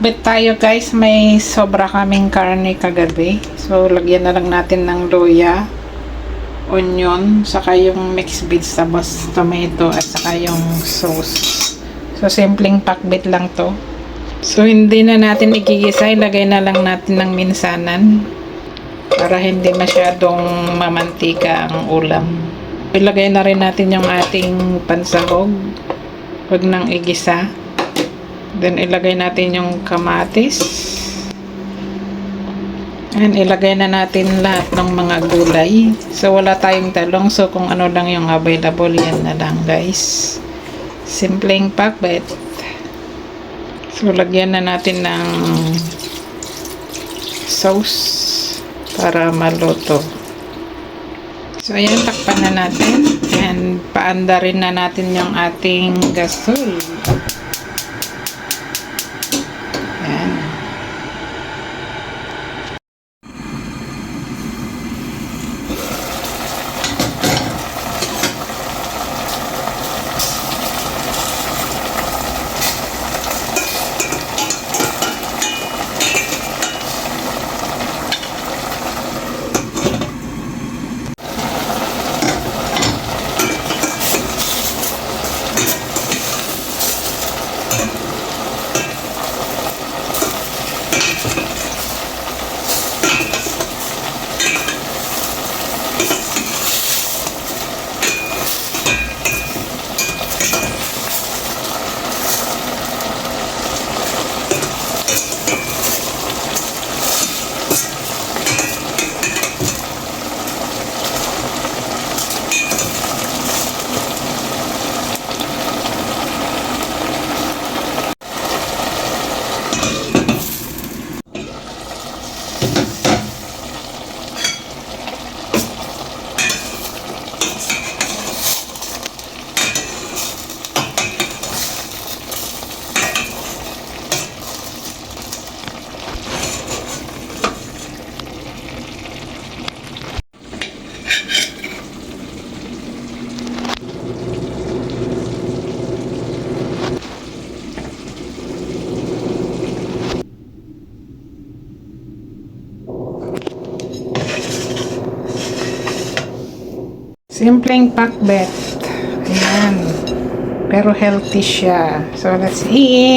pakbet tayo guys. May sobra kaming karne kagabi. So, lagyan na lang natin ng luya, onion, saka yung mixed vegetables, tomato, at saka yung sauce. So, simpleng pakbet lang to. So, hindi na natin igigisa. Ilagay na lang natin ng minsanan para hindi masyadong mamantika ang ulam. Ilagay na rin natin yung ating pansahog. Huwag nang igisa. Then, ilagay natin yung kamatis. And, ilagay na natin lahat ng mga gulay. So, wala tayong talong. So, kung ano lang yung available, yan na lang, guys. Simpleng pakbet. So, lagyan na natin ng sauce para maluto. So, ayan, takpan na natin. And, paanda rin na natin yung ating gasol. Simpleng pakbet. Ayan. Pero healthy siya. So, let's eat.